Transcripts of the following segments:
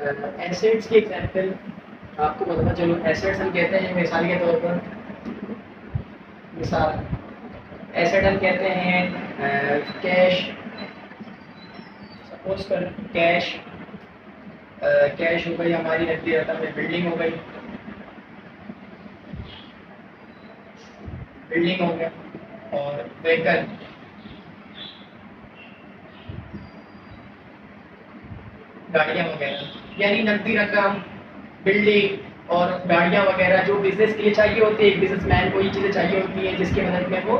ایسیڈس کی ایگزامپل آپ کو بتانا چلو. ایسیڈس ہم کہتے ہیں مثال کے طور پر ایسیڈ ہم کہتے ہیں کیش. سپوز کر کیش ہو گئی ہماری نقدی رقم میں. بلڈنگ ہو گئی, بلڈنگ ہو گیا, اور وہیکل گاڑیاں وغیرہ. یعنی نقدی رقم, بلڈنگ اور گاڑیاں وغیرہ جو بزنس کے لیے چاہیے ہوتی ہے. ایک بزنس مین کو یہ چیزیں چاہیے ہوتی ہیں جس کی مدد میں وہ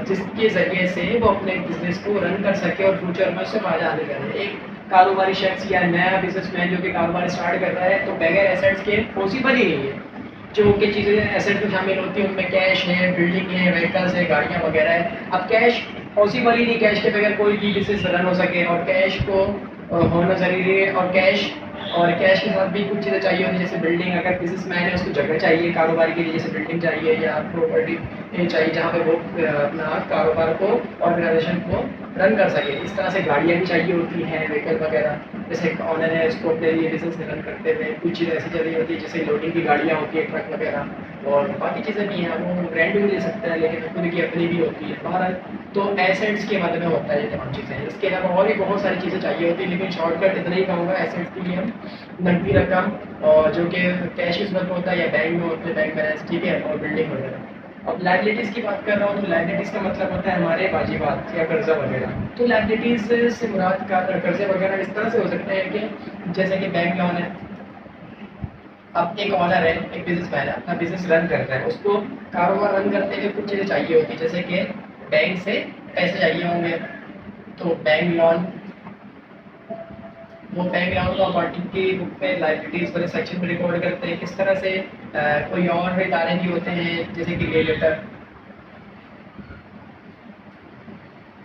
جس کے ذریعے سے وہ اپنے بزنس کو رن کر سکے اور فیوچر میں اس سے فائدہ حاصل کرے. ایک کاروباری شخص یا نیا بزنس مین جو کہ کاروبار اسٹارٹ کر رہا ہے تو بغیر ایسیڈس کے پاسبل ہی نہیں ہے. جو کہ چیزیں ایسیڈ میں شامل ہوتی ہیں ان میں کیش ہے, بلڈنگ ہے, وہیکلس ہے, گاڑیاں وغیرہ ہے. اب کیش پاسبل ہی نہیں, کیش کے بغیر کوئی بھی بزنس رن ہو سکے, اور کیش کو ہونا ضروری ہے. اور کیش کے ساتھ بھی کچھ چیزیں چاہیے ہوتی ہیں جیسے بلڈنگ. اگر بزنس مین ہے اس کو جگہ چاہیے کاروبار کے لیے, جیسے بلڈنگ چاہیے یا پراپرٹی چاہیے جہاں پہ وہ اپنا کاروبار کو, آرگنائزیشن کو رن کر سکے. اس طرح سے گاڑیاں بھی چاہیے ہوتی ہیں, وہیکل وغیرہ. جیسے آنر ہے اس کو اپنے لیے بزنس رن کرتے ہوئے کچھ چیزیں ایسی چاہیے ہوتی ہے جیسے لوڈنگ کی گاڑیاں ہوتی ہیں, ٹرک وغیرہ, اور باقی چیزیں بھی ہیں. وہ رینٹ بھی لے سکتا ہے لیکن خود کی اپنی بھی ہوتی ہے. بہرحال تو ایسیڈس کے مدد میں ہوتا ہے یہ تمام چیزیں. اس کے علاوہ اور بھی بہت ساری چیزیں چاہیے ہوتی ہیں لیکن شارٹ کٹ اتنا ہی کہوں گا. ایسیڈس کے لیے ہم نقدی رقم اور جو کہ کیش کی صورت میں ہوتا ہے یا بینک میں ہوتے ہیں, بینک بیلنس, ٹھیک ہے, اور بلڈنگ وغیرہ. اب لائبلٹیز کی بات کر رہا ہوں تو لائبلٹیز کا مطلب ہوتا ہے ہمارے واجبات یا قرضہ وغیرہ. تو لائبلٹیز سے مراد کا قرضے وغیرہ اس طرح سے ہو سکتے ہیں کہ جیسے کہ بینک لون ہے. اب ایک آنر ہے, ایک بزنس مین ہے, اپنا بزنس رن کرتا ہے, اس کو کاروبار رن کرتے ہوئے کچھ چیزیں چاہیے ہوتی ہیں جیسے کہ بینک سے پیسے چاہیے ہوں گے تو بینک لون. وہ بینک لون کو اکاؤنٹنگ کی بک پہ لائبلٹیز والے سیکشن میں ریکارڈ کرتے ہیں. کس طرح سے کوئی اور ادارے بھی ہوتے ہیں جیسے کہ لیٹر,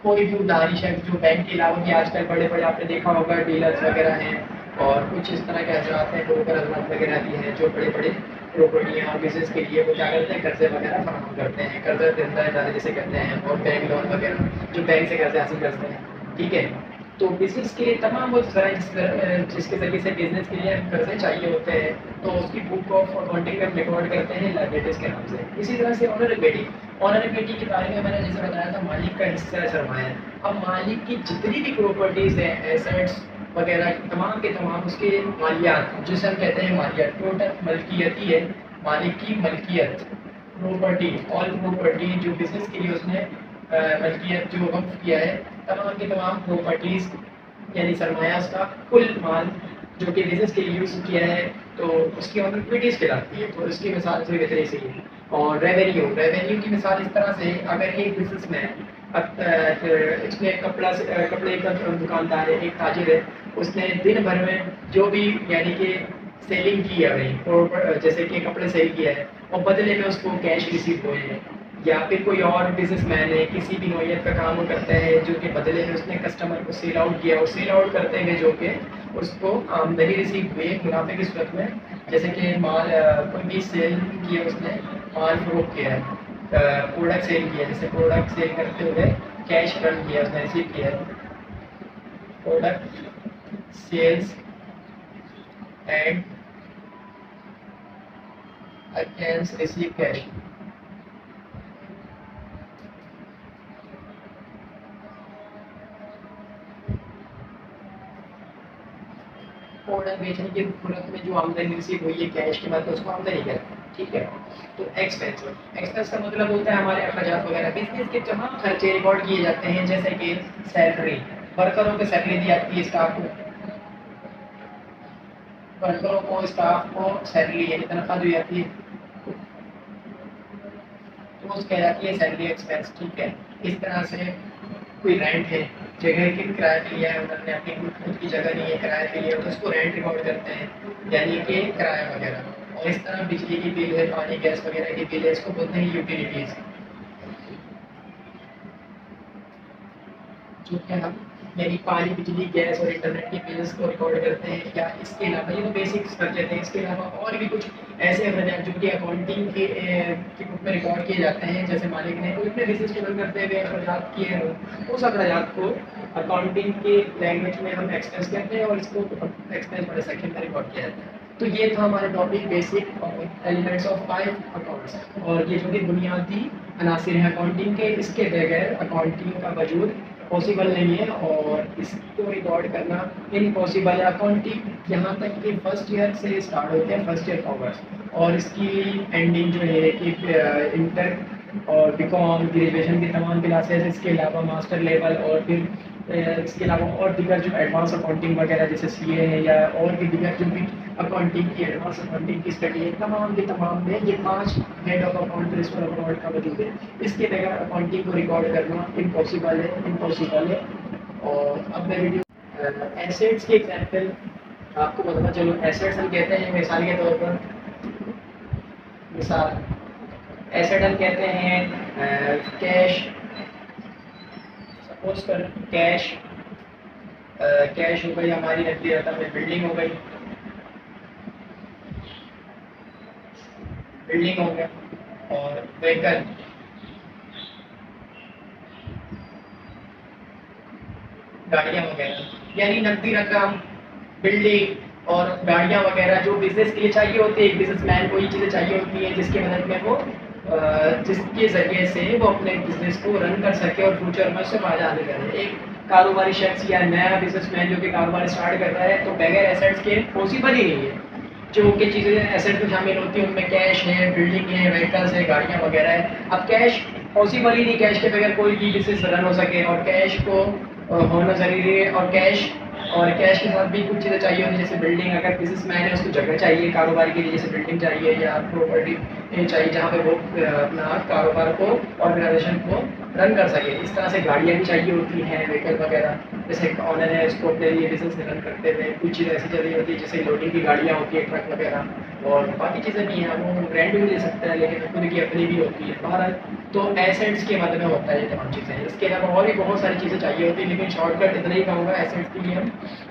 کوئی بھی اداری شخص جو بینک کے علاوہ بھی آج کل بڑے بڑے آپ نے دیکھا ہوگا ڈیلرز وغیرہ ہیں, اور کچھ اس طرح کے حضرات ہیں, بروکر حضرات وغیرہ بھی ہیں جو بڑے بڑے پراپرٹیاں اور بزنس کے لیے وہ کیا کرتے ہیں, قرضے وغیرہ فراہم کرتے ہیں. قرضہ دہندہ ادارے جیسے کرتے ہیں, اور بینک لون وغیرہ جو بینک سے قرضے حاصل کرتے ہیں, ٹھیک ہے. تو بزنس کے لیے تمام وہ ذرائع جس کے ذریعے سے بزنس کے لیے قرضے چاہیے ہوتے ہیں تو اس کی بک آف اکاؤنٹنگ میں ریکارڈ کرتے ہیں لائبلٹیز کے نام سے. اسی طرح سے آنریبلٹی, آنریبلٹی کے بارے میں نے جیسے بتایا تھا مالک کا حصہ ہے, سرمایہ. اب مالک کی جتنی بھی پراپرٹیز ہیں, ایسیٹس وغیرہ, تمام کے تمام اس کے مالیات جسے ہم کہتے ہیں مالیات, ٹوٹل ملکیت ہی ہے. مالک کی ملکیت, پراپرٹی, آل پراپرٹی جو بزنس کے لیے اس نے ملکیت جو وقف کیا ہے, تمام کے تمام پراپرٹیز یعنی سرمایہ اس کا کل مال جو کہ بزنس کے لیے یوز کیا ہے تو اس کی آنریبلٹیز کہلاتی ہے. تو اس کی مثال سے بہتری سے ہی. اور ریونیو کی مثال اس طرح سے, اگر ایک بزنس مین اس میں کپڑے کا دکاندار ہے, ایک تاجر ہے, اس نے دن بھر میں جو بھی یعنی کہ سیلنگ کی ہے جیسے کہ کپڑے سیل کیا ہے اور بدلے میں اس کو کیش ریسیو ہوئے ہیں, یا پھر کوئی اور بزنس مین ہے کسی بھی نوعیت کا کام وہ کرتا ہے جو کہ بدلے میں اس نے کسٹمر کو سیل آؤٹ کیا, اور سیل آؤٹ کرتے ہوئے جو کہ اس کو آمدنی ریسیو ہوئی منافع کی صورت میں, جیسے کہ مال کوئی بھی سیل کیا, اس نے مال فروخت کیا ہے, پروڈکٹ سیل کیا, جیسے پروڈکٹ سیل کرتے ہوئے کیش رن کیا, اس نے ریسیو کیا ہے. Product sales and against receive cash. Product بیچنے کی صورت میں جو آمدنی ریسیو ہوئی ہے کیش کے بعد تو اس کو آمدنی کہتے ہیں, ٹھیک ہے. تو ایکسپینس کا مطلب ہوتا ہے ہمارے اخراجات وغیرہ. بزنس کے تمام خرچے ریکارڈ کیے جاتے ہیں جیسے کہ سیلری, ورکروں کو سیلری دی جاتی ہے, اسٹاف کو سیلری یعنی تنخواہ دی جاتی ہے تو اس کہلاتی ہے سیلری ایکسپینس, ٹھیک ہے. اس طرح سے کوئی رینٹ ہے, جگہ کے کرایہ پہ لیا ہے انہوں نے, اپنی خود کی جگہ نہیں ہے, کرایہ پہ لیا, تو اس کو رینٹ ریکارڈ کرتے ہیں یعنی کہ کرایہ وغیرہ. اور اس طرح بجلی کی بل ہے, پانی گیس وغیرہ کی بل ہے, اس کو بولتے ہیں یوٹیلیٹیز, جو کہ ہم यानी पानी, बिजली, गैस और इंटरनेट के बिल्स को रिकॉर्ड करते हैं। या इसके अलावा ये तो बेसिक्स कर लेते हैं, इसके अलावा और भी कुछ ऐसे अखराज जो कि अकाउंटिंग के बुक में रिकॉर्ड किए जाते हैं। जैसे मालिक ने कोई अपने बिजनेस को रन करते हुए अखराज किए हैं, उस अखराज को अकाउंटिंग के लैंग्वेज में हम एक्सपेंस कहते हैं और इसको एक्सपेंस वाले सेक्शन में रिकॉर्ड किया जाता है। तो ये था हमारा topic basic elements of 5 accounts, और ये जो कि बुनियादी अनासिर हैं अकाउंटिंग के, इसके बगैर अकाउंटिंग का वजूद पॉसिबल नहीं है और इसको रिकॉर्ड करना इम्पॉसिबल है। अकाउंटिंग यहाँ तक कि फर्स्ट ईयर से स्टार्ट होते हैं, फर्स्ट ईयर कॉमर्स, और इसकी एंडिंग जो है कि इंटर और बीकॉम ग्रेजुएशन की तमाम क्लासेस, इसके अलावा मास्टर लेवल, और फिर इसके अलावा और दीगर जो एडवांस अकाउंटिंग वगैरह जैसे सीए है या और भी दीगर जो भी अकाउंटिंग की एडवांस अकाउंटिंग की स्टडी है, तमाम के तमाम में ये 5 head of account principle of account का वजूद है। इसके बगैर अकाउंटिंग को रिकॉर्ड करना इम्पॉसिबल है। और अब मैं वीडियो एसेट्स की एग्जाम्पल आपको बताना चलूँ। एसेट्स हम कहते हैं मिसाल के तौर पर, मिसाल एसेट हम कहते हैं कैश, सपोज कर कैश कैश हो गई हमारी, नकदी रकम में बिल्डिंग हो गई, बिल्डिंग हो गया, और व्हीकल, गाड़ियाँ वगैरह, यानी नकदी रकम, बिल्डिंग और गाड़ियाँ वगैरह जो बिजनेस के लिए चाहिए होती है। एक बिजनेसमैन को ये चीज़ें चाहिए होती हैं जिसकी मदद में वो जिसके ज़रिए से वो अपने बिजनेस को रन कर सके और फ्यूचर में उससे फायदा हासिल करे। एक कारोबारी शख्स या नया बिजनेसमैन जो कि कारोबार स्टार्ट कर रहा है, तो बगैर एसेट्स के पॉसिबल ही नहीं है। जो कि चीज़ें एसेट में शामिल होती हैं उनमें कैश है, बिल्डिंग है, व्हीकल्स है, गाड़ियाँ वगैरह है। अब कैश पॉसिबल ही नहीं, कैश के बगैर कोई भी बिजनेस रन हो सके, और कैश को होना ज़रूरी है। और कैश के साथ भी कुछ चीज़ें चाहिए होती है, जैसे बिल्डिंग, अगर बिजनेसमैन है उसको जगह चाहिए कारोबार के लिए, जैसे बिल्डिंग चाहिए या प्रॉपर्टी चाहिए जहाँ पे वो अपना कारोबार को, ऑर्गेनाइजेशन को रन कर सके। इस तरह से गाड़ियाँ भी चाहिए होती हैं, व्हीकल वगैरह, जैसे ऑनर है उसको अपने लिए बिजनेस रन करते हुए कुछ चीज़ ऐसी चाहिए होती है, जैसे लोडिंग की गाड़ियाँ होती है, ट्रक वगैरह, और बाकी चीज़ें भी हैं। वो रेंट भी ले सकते हैं, लेकिन खुद की अपनी भी होती है। बहरहाल तो एसेट्स के मद में होता है ये तमाम चीज़ें। इसके अलावा और भी बहुत सारी चीज़ें चाहिए होती है, लेकिन शॉर्टकट इतना ही कहूँगा एसेट्स के लिए हम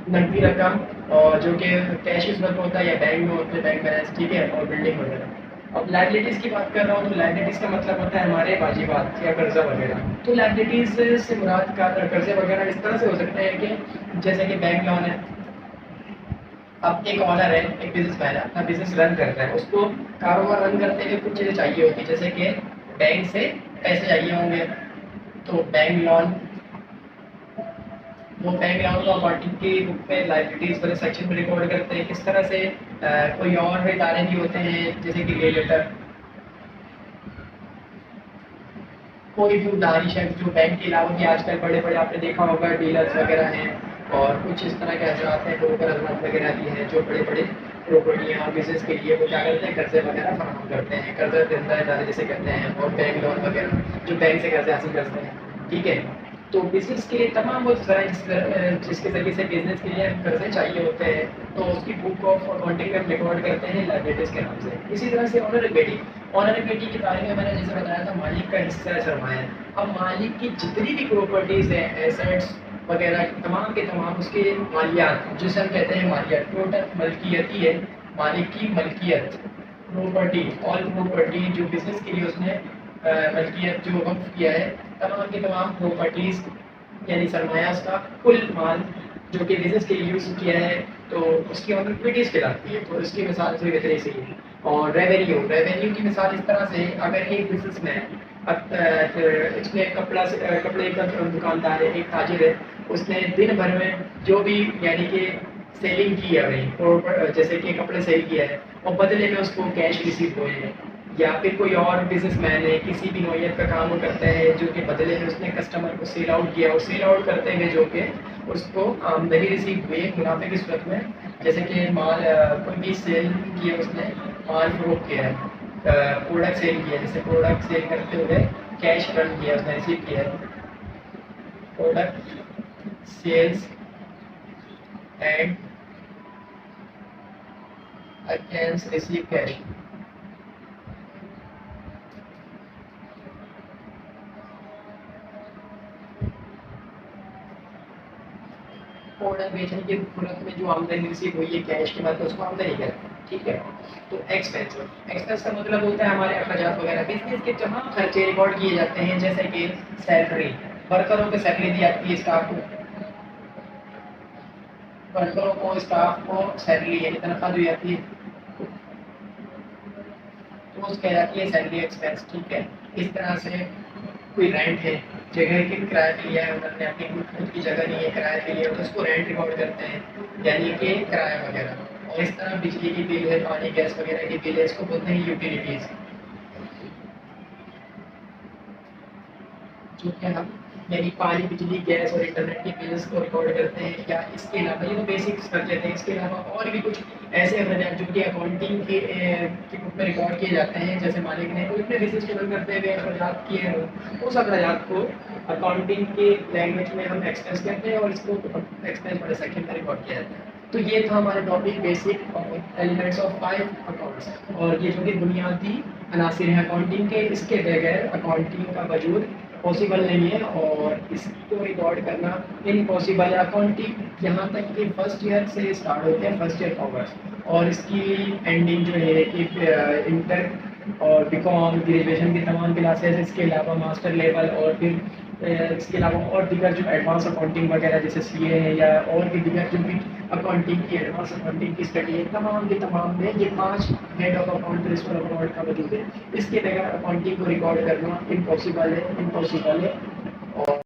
नकदी रकम, और जो कि कैश की सूरत में होता है या बैंक में होते हैं, बैंक बैलेंस, ठीक है, और बिल्डिंग वगैरह। अब लाइबिलिटीज़ की बात कर रहा हूँ, तो लाइबिलिटीज़ का मतलब होता है हमारे वाजिबात या कर्जा वगैरह। तो लाइबिलिटीज़ से मुराद का कर्जे वगैरह इस तरह से हो सकते हैं कि जैसे कि बैंक लोन है। अब एक ऑनर है, एक बिजनेसमैन है, अपना बिजनेस रन करता है, उसको कारोबार रन करते हुए कुछ चीज़ें चाहिए होती है, जैसे कि बैंक से पैसे चाहिए होंगे, तो बैंक लोन, वो बैंक लोन को अकाउंटिंग की बुक में लाइबिलिटीज वाले सेक्शन में रिकॉर्ड करते हैं। किस तरह से कोई और इदारे भी होते हैं, जैसे कि रियलेटर, कोई भी उधारी शख्स जो बैंक के अलावा भी आजकल बड़े बड़े आपने देखा होगा डीलर्स वगैरह हैं, और कुछ इस तरह के हजरात हैं, ब्रोकर हजरात वगैरह भी हैं, जो बड़े बड़े प्रॉपर्टियाँ बिजनेस के लिए वो क्या करते हैं, कर्जे वगैरह फराहम करते हैं, कर्जा देता इदारे जिसे कहते हैं, और बैंक लोन वगैरह जो बैंक से कर्जे हासिल करते हैं, ठीक है। तो बिजनेस के लिए तमाम वो जिसके ज़रिए से बिजनेस के लिए कर्जे चाहिए होते हैं, तो उसकी बुक ऑफ अकाउंटिंग में रिकॉर्ड करते हैं लाइबिलिटीज़ के नाम से। इसी तरह से ऑनरेबिलिटी के बारे में मैंने जैसे बताया था, मालिक का हिस्सा है, सरमाया। अब मालिक की जितनी भी प्रॉपर्टीज़ हैं, एसेट्स वगैरह, तमाम के तमाम उसके मालियात, जिसे हम कहते हैं मालियात, टोटल मलकियत ही है, मालिक की मलकियत, प्रॉपर्टी, ऑल प्रॉपर्टी जो बिजनेस के लिए उसने मलकियत जो वक्फ किया है, तमाम के तमाम प्रॉपर्टीज़ यानी सरमाया, उसका कुल माल जो कि बिजनेस के लिए यूज़ किया है, तो उसकी ऑनरेबिलिटीज़ कहलाती है। तो इसकी मिसाल से बेहतर से ही, और रेवेन्यू की मिसाल इस तरह से, अगर एक बिजनेस में इसने कपड़े का दुकानदार है, एक ताजिर है, उसने दिन भर में जो भी यानी कि सेलिंग की है भाई, और जैसे कि कपड़े सेल किया है, और बदले में उसको कैश रिसीव हुए हैं, या फिर कोई और बिजनेसमैन है, किसी भी नौयत का काम वो करता है, जो कि बदले में उसने कस्टमर को सेल आउट किया, और सेल आउट करते हुए जो कि उसको आमदनी रिसीव हुई है मुनाफे की सूरत में, जैसे कि माल कोई भी सेल किया, उसने माल फरोख्त किया है, प्रोडक्ट सेल किया, जैसे प्रोडक्ट सेल करते हुए कैश रन किया, उसने रिसीव किया है, product sales and against receive cash. बेचने की तुरंत में जो आमदनी रिसीव हुई है कैश के बाद तो उसको आमदनी कहते हैं, ठीक है। तो एक्सपेंस, एक्सपेंस का मतलब होता है हमारे अखराजात वगैरह, बिजनेस के तमाम खर्चे रिकॉर्ड किए जाते हैं, जैसे कि सैलरी, वर्करों को सैलरी दी जाती है, स्टाफ को, वर्करों को स्टाफ को सैलरी यानी तनख्वाह दी जाती है, तो उसको कह जाती है सैलरी एक्सपेंस, ठीक है। इस तरह से कोई रेंट है, जगह के किराए पे लिया है उन्होंने, अपनी खुद की जगह नहीं है, किराए पे लिया, तो उसको रेंट रिकॉर्ड करते हैं, यानी कि किराया वगैरह। और इस तरह बिजली की बिल है, पानी गैस वगैरह की बिल है, इसको बोलते हैं यूटिलिटीज, जो कि हम यानी पानी बिजली गैस और इंटरनेट की बिल्स को रिकॉर्ड करते हैं। या इसके अलावा ये तो बेसिक स्ट्रक्चर थे, इसके अलावा और भी कुछ ऐसे अखराजात जो कि अकाउंटिंग के बुक में रिकॉर्ड किए जाते हैं, जैसे मालिक ने कोई अपने बिजनेस को रन करते हुए अखराजात किए हों, उस अखराजात को अकाउंटिंग के लैंग्वेज में हम एक्सपेंस कहते हैं और इसको एक्सपेंस बड़े सेक्शन में रिकॉर्ड किया जाता है। तो ये था हमारा topic basic elements of 5 accounts, और ये जो कि बुनियादी अनासिर हैं अकाउंटिंग के, इसके बगैर अकाउंटिंग का वजूद पॉसिबल नहीं है और इसको रिकॉर्ड करना इम्पॉसिबल है। अकाउंटिंग यहाँ तक कि फर्स्ट ईयर से स्टार्ट होते हैं, फर्स्ट ईयर कॉमर्स, और इसकी एंडिंग जो है कि इंटर और बीकॉम ग्रेजुएशन की तमाम क्लासेस, इसके अलावा मास्टर लेवल, और फिर इसके अलावा और दीगर जो एडवांस अकाउंटिंग वगैरह जैसे सीए है या और भी दीगर जो भी अकाउंटिंग की एडवांस अकाउंटिंग की स्टडी है, तमाम के तमाम में ये 5 head of account principle of account का वजूद है। इसके बगैर अकाउंटिंग को रिकॉर्ड करना इम्पॉसिबल है, इम्पॉसिबल है। और